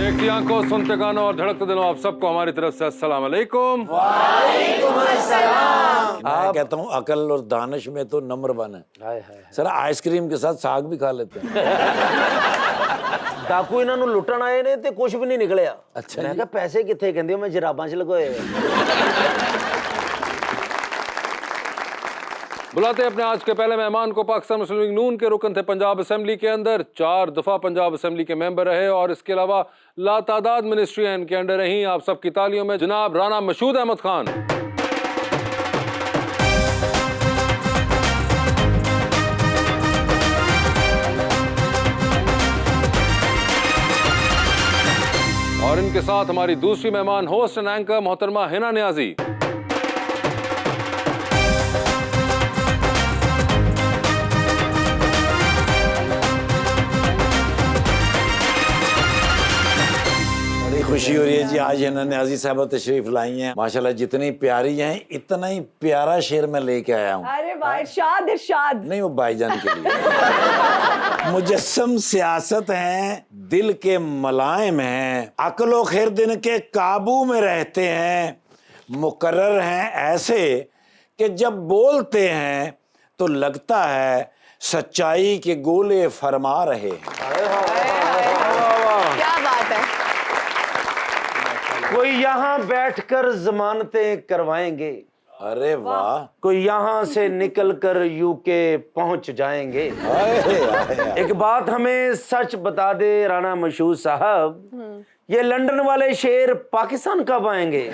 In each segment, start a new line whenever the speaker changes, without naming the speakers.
देखती आंखों, सुनते कानों और धड़कते दिलों, आप सबको हमारी तरफ से अस्सलाम वालेकुम।
मैं कहता हूँ अकल और दानिश में तो नंबर 1 है। सर आइसक्रीम के साथ साग भी खा लेते हैं।
डाकू इन्हों लुटन आए ने ते कुछ भी नहीं निकलिया।
अच्छा
मैं
जी।
कहा पैसे किथे, कहंदी मैं जराबां च लगे होए।
बुलाते हैं अपने आज के पहले मेहमान को। पाकिस्तान मुस्लिम लीग नून के रुकन थे, पंजाब असेंबली के अंदर 4 दफा पंजाब असेंबली के मेंबर रहे और इसके अलावा लातादाद मिनिस्ट्री इनके अंडर रही। आप सबकी तालियों में जनाब राना मशहूद अहमद खान। और इनके साथ हमारी दूसरी मेहमान होस्ट एंड एंकर मोहतरमा हिना नियाजी।
बड़ी खुशी हो रही है जी, आज हिना नियाजी साहब तशरीफ लाई हैं। माशाल्लाह जितनी प्यारी हैं इतना ही प्यारा शेर मैं लेके आया हूँ।
अरे वाह, इरशाद इरशाद।
नहीं, वो भाईजान के लिए। मुजस्सम सियासत हैं, दिल के मुलायम हैं, अक्लो खैर दिन के काबू में रहते हैं, मुकर्रर हैं ऐसे कि जब बोलते हैं तो लगता है सच्चाई के गोले फरमा रहे हैं।
क्या बात है।
कोई यहाँ बैठकर जमानतें करवाएंगे,
अरे वाह।
कोई यहाँ से निकलकर यूके पहुंच जाएंगे।
आए, आए।
एक बात हमें सच बता दे राना मशहूद साहब, ये लंदन वाले शेर पाकिस्तान कब आएंगे?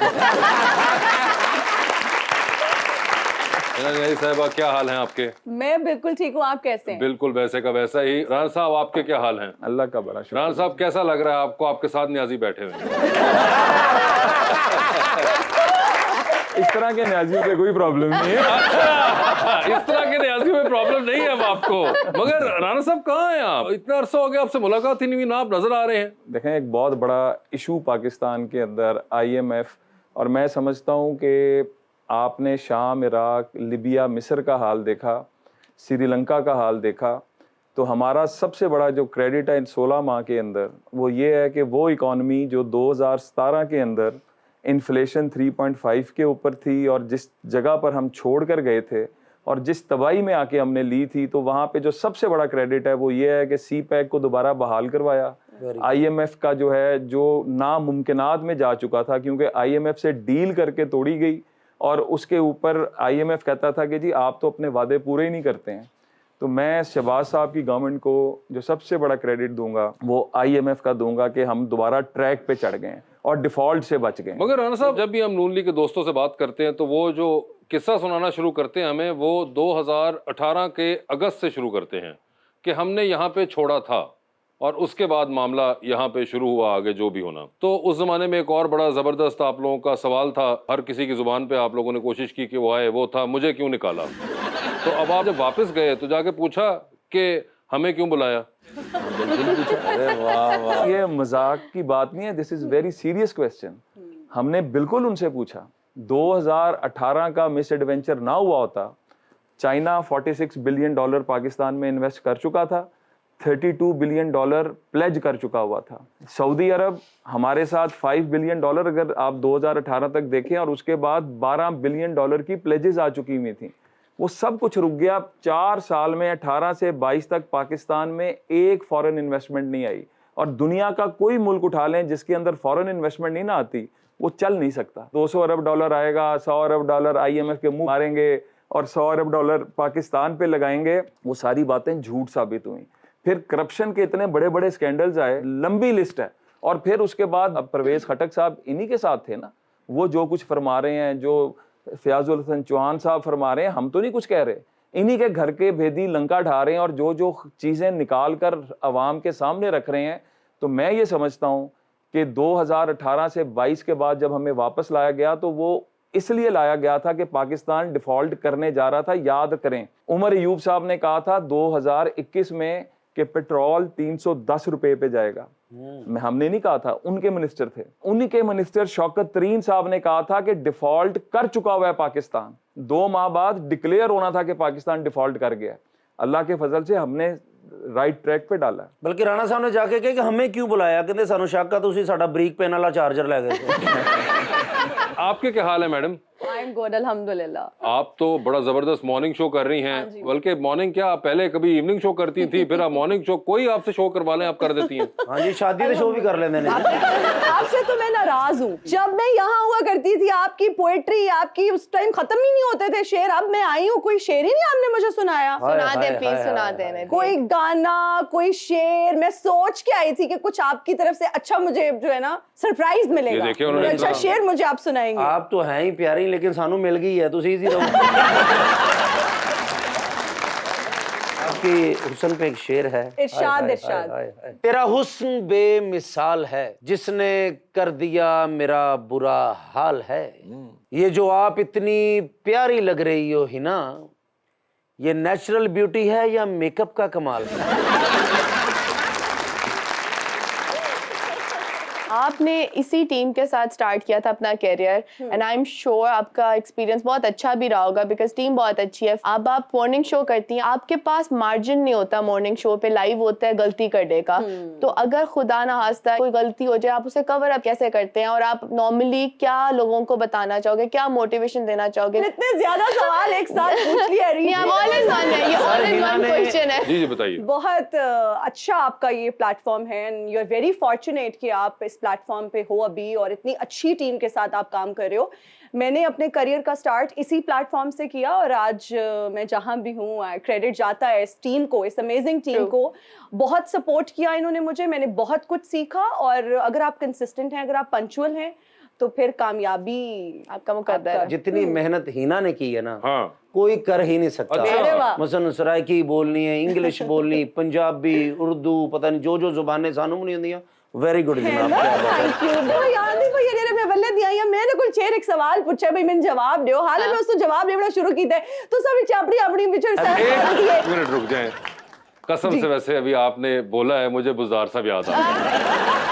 हिना नियाजी साहिबा, क्या हाल हैं आपके?
मैं बिल्कुल ठीक हूँ, आप कैसे हैं?
बिल्कुल वैसे का वैसा ही। राना साहब, आपके क्या हाल हैं?
अल्लाह का बड़ा शुक्र।
राना साहब, कैसा लग रहा है आपको आपके साथ नियाजी बैठे हुए?
इस तरह के न्याजियों पे कोई प्रॉब्लम नहीं है।
इस तरह के नियाजी में प्रॉब्लम नहीं है अब आपको। मगर राना साहब कहाँ हैं आप? इतना अरसा हो गया आपसे मुलाकात ही नहीं हुई ना, आप नजर आ रहे हैं।
देखें, एक बहुत बड़ा इशू पाकिस्तान के अंदर IMF, और मैं समझता हूँ कि आपने शाम, इराक, लिबिया, मिस्र का हाल देखा, श्रीलंका का हाल देखा, तो हमारा सबसे बड़ा जो क्रेडिट है इन 16 माह के अंदर वो ये है कि वो इकॉनमी जो 2017 के अंदर इन्फ्लेशन 3.5 के ऊपर थी और जिस जगह पर हम छोड़ कर गए थे और जिस तबाही में आके हमने ली थी, तो वहाँ पे जो सबसे बड़ा क्रेडिट है वो ये है कि CPEC को दोबारा बहाल करवाया। IMF का जो है, जो नामुमकिनात में जा चुका था क्योंकि IMF से डील करके तोड़ी गई और उसके ऊपर IMF कहता था कि जी आप तो अपने वादे पूरे ही नहीं करते हैं। तो मैं शहबाज साहब की गवर्नमेंट को जो सबसे बड़ा क्रेडिट दूंगा वो IMF का दूंगा कि हम दोबारा ट्रैक पे चढ़ गए और डिफॉल्ट से बच गए।
मगर राना साहब, जब भी हम नून लीग के दोस्तों से बात करते हैं तो वो जो किस्सा सुनाना शुरू करते हैं हमें, वो 2018 के अगस्त से शुरू करते हैं कि हमने यहाँ पे छोड़ा था और उसके बाद मामला यहाँ पे शुरू हुआ, आगे जो भी होना। तो उस जमाने में एक और बड़ा जबरदस्त आप लोगों का सवाल था, हर किसी की जुबान पे आप लोगों ने कोशिश की कि वो आए, वो था मुझे क्यों निकाला। तो अब आप जब वापस गए तो जाके पूछा कि हमें क्यों बुलाया?
अरे वाह वाह।
ये मजाक की बात नहीं है, this is very serious question. हमने बिल्कुल उनसे पूछा। 2018 का मिस एडवेंचर ना हुआ होता, चाइना $46 बिलियन पाकिस्तान में इन्वेस्ट कर चुका था, $32 बिलियन प्लेज कर चुका हुआ था। सऊदी अरब हमारे साथ $5 बिलियन अगर आप 2018 तक देखें, और उसके बाद $12 बिलियन की प्लेजेस आ चुकी हुई थी। वो सब कुछ रुक गया। 4 साल में 18 से 22 तक पाकिस्तान में एक फॉरेन इन्वेस्टमेंट नहीं आई। और दुनिया का कोई मुल्क उठा लें जिसके अंदर फॉरेन इन्वेस्टमेंट नहीं ना आती, वो चल नहीं सकता। $200 अरब आएगा, $100 अरब IMF के मुंह मारेंगे और $100 अरब पाकिस्तान पे लगाएंगे, वो सारी बातें झूठ साबित हुई। फिर करप्शन के इतने बड़े बड़े स्कैंडल्स आए, लंबी लिस्ट है। और फिर उसके बाद अब परवेज खटक साहब इन्हीं के साथ थे ना, वो जो कुछ फरमा रहे हैं, जो फयाजुल हसन चौहान साहब फरमा रहे हैं, हम तो नहीं कुछ कह रहे, इन्हीं के घर के भेदी लंका ढा रहे हैं और जो जो चीज़ें निकाल कर अवाम के सामने रख रहे हैं। तो मैं ये समझता हूँ कि 2018 से 22 के बाद जब हमें वापस लाया गया तो वो इसलिए लाया गया था कि पाकिस्तान डिफॉल्ट करने जा रहा था। याद करें, उमर अयूब साहब ने कहा था 2021 में कि पेट्रोल 310 रुपए पे जाएगा। हमने नहीं कहा था, उनके मिनिस्टर थे। उन्हीं के मिनिस्टर शौकत तरीन साहब ने कहा था कि डिफॉल्ट कर चुका हुआ है पाकिस्तान। 2 माह बाद डिक्लेयर होना था कि पाकिस्तान डिफॉल्ट कर गया। अल्लाह के फजल से हमने राइट ट्रैक पे डाला है।
बल्कि राणा साहब ने जाके कहा कि हमें क्यों बुलाया, कहते सानू शक आ तुसी साडा ब्रीक पेन वाला चार्जर ले गए थे।
आपके क्या हाल है मैडम?
आई एम गुड अल्हम्दुलिल्लाह।
आप तो बड़ा जबरदस्त मॉर्निंग शो कर रही हैं, बल्कि मॉर्निंग क्या, आप पहले कभी इवनिंग शो करती थी, फिर आप मॉर्निंग शो, कोई आपसे शो करवा लें आप कर देती हैं।
हाँ जी, शादी के शो भी कर लेते हैं।
आपसे तो मैं नाराज हूँ। जब मैं यहाँ हुआ करती थी आपकी पोएट्री, आपकी उस टाइम खत्म ही नहीं होते थे शेर। अब मैं आई हूँ, कोई शेर ही नहीं आपने मुझे सुनाया।
सुना दे प्लीज, सुना दे।
कोई गाना, कोई शेर। मैं सोच के आई थी कि कुछ आपकी तरफ से अच्छा मुझे जो है ना सरप्राइज मिलेगा।
देखिए उन्होंने
अच्छा
इतना-
शेर मुझे आप सुनाएंगे।
आप तो हैं ही प्यारी, लेकिन सानू मिल गई है, तुसी इजी रहो। आपकी हुस्न पे एक शेर है।
इरशाद,
हाय,
इरशाद।
हाय, हाय। तेरा हुस्न बेमिसाल है, जिसने कर दिया मेरा बुरा हाल है। ये जो आप इतनी प्यारी लग रही हो हिना, ये नेचुरल ब्यूटी है या मेकअप का कमाल है?
आपने इसी टीम के साथ स्टार्ट किया था अपना career and I am sure आपका एक्सपीरियंस बहुत अच्छा भी रहा होगा बिकॉज टीम बहुत अच्छी है। अब आप मॉर्निंग शो करती हैं, आपके पास मार्जिन नहीं होता मॉर्निंग शो पे, लाइव होता है गलती करने का। तो अगर खुदा ना खास्ता कोई गलती हो जाए, आप उसे कवर अप कैसे करते हैं? और आप नॉर्मली क्या लोगों को बताना चाहोगे, क्या मोटिवेशन देना चाहोगे?
इतने ज्यादा सवाल एक साथ पूछ लिया
नहीं, आप ऑल इन वन है, ये ऑल इन वन क्वेश्चन है।
जी जी बताइए।
बहुत अच्छा आपका ये प्लेटफॉर्म है and you are very fortunate कि आप इस प्लेटफॉर्म पे हो अभी और इतनी अच्छी टीम के साथ आप काम कर रहे हो। मैंने अपने करियर का स्टार्ट इसी प्लेटफॉर्म से किया और आज मैं जहां भी हूँ क्रेडिट जाता है इस टीम को, इस अमेजिंग टीम को। बहुत सपोर्ट किया इन्होंने मुझे, मैंने बहुत कुछ सीखा। और अगर आप कंसिस्टेंट हैं, अगर आप पंचुअल हैं, तो फिर कामयाबी
आपका मुकद्दर है।
जितनी मेहनत हिना ने की है ना,
हाँ
कोई कर ही नहीं सकता।
अरे वाह।
मसलन सराइकी बोलनी है, इंग्लिश बोलनी, पंजाबी, उर्दू, पता नहीं जो जुबानें सानू नहीं होंदियां। वेरी गुड जनाब, क्या बात है।
Thank you. देखो यार नहीं भाई ये मैं बल्ले दिया या मैंने कोई शेर एक सवाल पूछा भाई मैंने जवाब दियो। हाल मैं उसको जवाब देना शुरू कीता है तो सब अपनी अपनी विचार
एक मिनट रुक जाएं, कसम से। वैसे अभी आपने बोला है, मुझे बुज़दार साहब याद आ गए।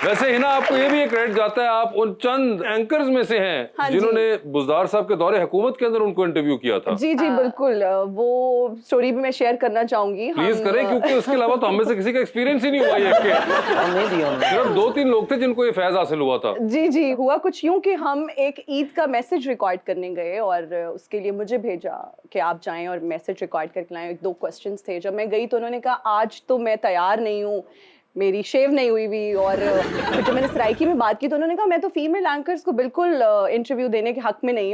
वैसे हिना आपको ये भी एक क्रेडिट जाता है, आप उन चंद एंकर्स में से हैं
हाँ जी।
जिन्होंने बुज़दार साहब के दौरे हुकूमत के अंदर उनको इंटरव्यू किया था।
जी जी बिल्कुल। वो स्टोरी भी मैं शेयर करना चाहूंगी।
प्लीज करें, क्योंकि उसके अलावा तो हमें से किसी का एक्सपीरियंस ही नहीं हुआ ये के।
हम नहीं दिया उन्होंने।
सिर्फ 2-3 लोग थे जिनको ये फैज हासिल हुआ था।
जी जी हुआ कुछ यूं कि हम एक ईद का मैसेज रिकॉर्ड करने गए और उसके लिए मुझे भेजा कि आप जाएं और मैसेज रिकॉर्ड करके लाएं। 2 क्वेश्चंस थे। जब मैं गई तो उन्होंने कहा आज तो मैं तैयार नहीं हूँ, मेरी शेव नहीं हुई भी। और फिर जब मैंने सराइकी में बात की तो उन्होंने कहा मैं तो फीमेल एंकर्स को बिल्कुल इंटरव्यू देने के हक में नहीं